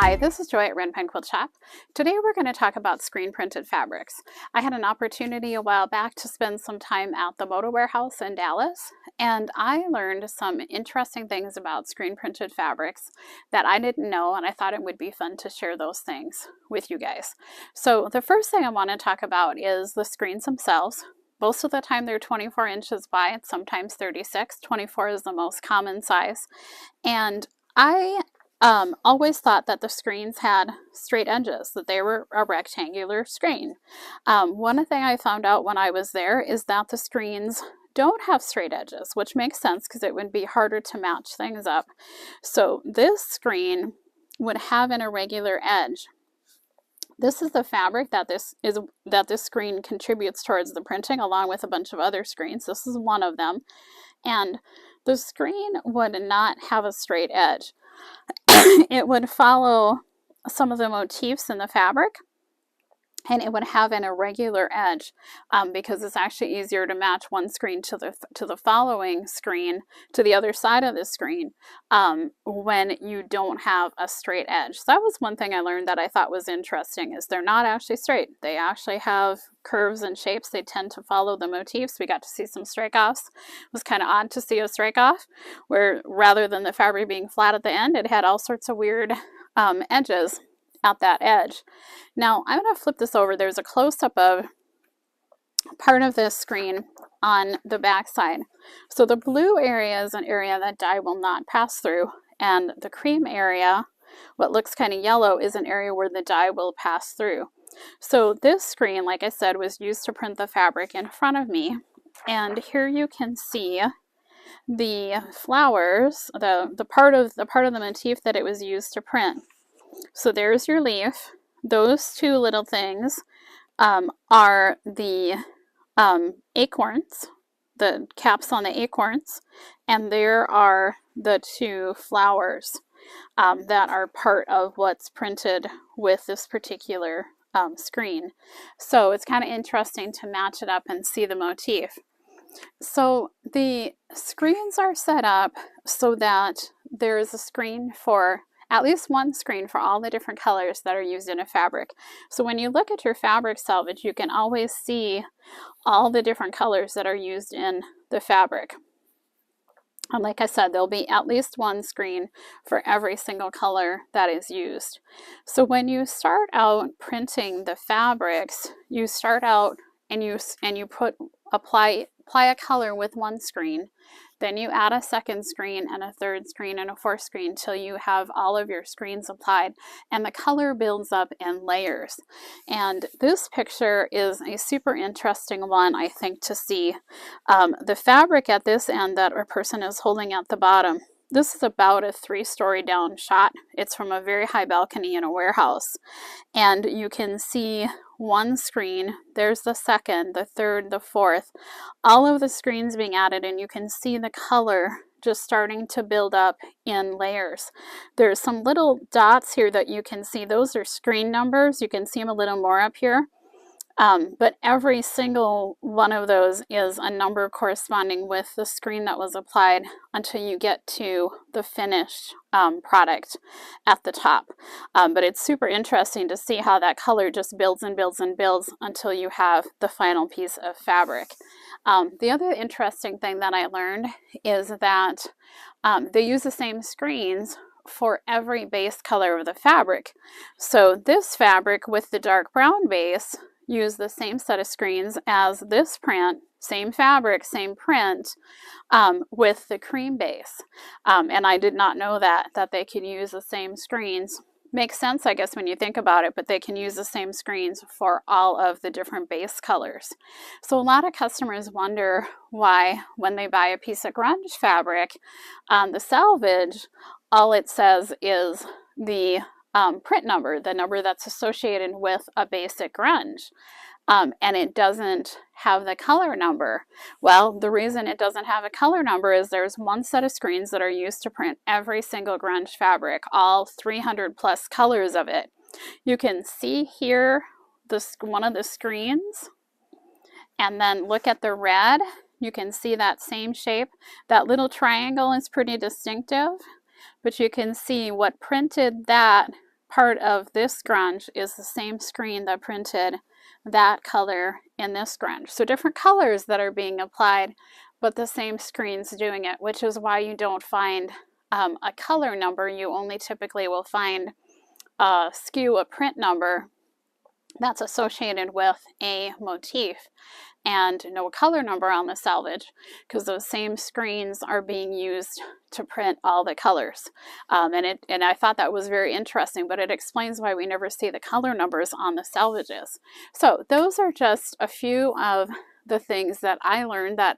Hi, this is Joy at Pine Quilt Shop. Today we're going to talk about screen printed fabrics. I had an opportunity a while back to spend some time at the Moda warehouse in Dallas, and I learned some interesting things about screen printed fabrics that I didn't know, and I thought it would be fun to share those things with you guys. So the first thing I want to talk about is the screens themselves. Most of the time they're 24 inches wide, sometimes 36. 24 is the most common size. And I always thought that the screens had straight edges, that they were a rectangular screen. One thing I found out when I was there is that the screens don't have straight edges, which makes sense because it would be harder to match things up. So this screen would have an irregular edge. This is the fabric that this screen contributes towards the printing, along with a bunch of other screens. This is one of them. And the screen would not have a straight edge. It would follow some of the motifs in the fabric, and it would have an irregular edge because it's actually easier to match one screen to the following screen, to the other side of the screen, when you don't have a straight edge. So that was one thing I learned that I thought was interesting, is they're not actually straight. They actually have curves and shapes. They tend to follow the motifs. We got to see some strike-offs. It was kind of odd to see a strike-off where rather than the fabric being flat at the end, it had all sorts of weird edges at that edge. Now I'm going to flip this over. There's a close-up of part of this screen on the back side. So the blue area is an area that dye will not pass through, and the cream area, what looks kind of yellow, is an area where the dye will pass through. So this screen, like I said, was used to print the fabric in front of me, and here you can see the flowers, the part of the motif that it was used to print. So there's your leaf. Those two little things are the acorns, the caps on the acorns, and there are the two flowers that are part of what's printed with this particular screen. So it's kind of interesting to match it up and see the motif. So the screens are set up so that there is a screen for at least one screen for all the different colors that are used in a fabric. So when you look at your fabric salvage, you can always see all the different colors that are used in the fabric. And like I said, there'll be at least one screen for every single color that is used. So when you start out printing the fabrics, you start out and you apply a color with one screen. Then you add a second screen and a third screen and a fourth screen till you have all of your screens applied, and the color builds up in layers. And this picture is a super interesting one, I think, to see. The fabric at this end that a person is holding at the bottom, this is about a 3-story down shot. It's from a very high balcony in a warehouse. And you can see one screen, there's the second, the third, the fourth, all of the screens being added, and you can see the color just starting to build up in layers. There's some little dots here that you can see. Those are screen numbers. You can see them a little more up here. But every single one of those is a number corresponding with the screen that was applied until you get to the finished product at the top. But it's super interesting to see how that color just builds and builds and builds until you have the final piece of fabric. The other interesting thing that I learned is that they use the same screens for every base color of the fabric. So this fabric with the dark brown base use the same set of screens as this print, same fabric, same print, with the cream base. And I did not know that they could use the same screens. Makes sense, I guess, when you think about it, but they can use the same screens for all of the different base colors. So a lot of customers wonder why, when they buy a piece of grunge fabric, the salvage, all it says is the print number, the number that's associated with a basic grunge, and it doesn't have the color number. Well, the reason it doesn't have a color number is there's one set of screens that are used to print every single grunge fabric, all 300 plus colors of it. You can see here one of the screens, and then look at the red. You can see that same shape. That little triangle is pretty distinctive. But you can see what printed that part of this grunge is the same screen that printed that color in this grunge. So different colors that are being applied, but the same screen's doing it, which is why you don't find a color number. You only typically will find a print number that's associated with a motif, and no color number on the salvage, because those same screens are being used to print all the colors. And I thought that was very interesting, but it explains why we never see the color numbers on the salvages. So those are just a few of the things that I learned that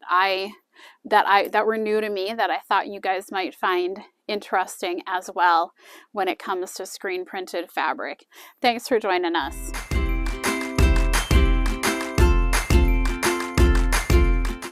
were new to me, that I thought you guys might find interesting as well when it comes to screen printed fabric. Thanks for joining us.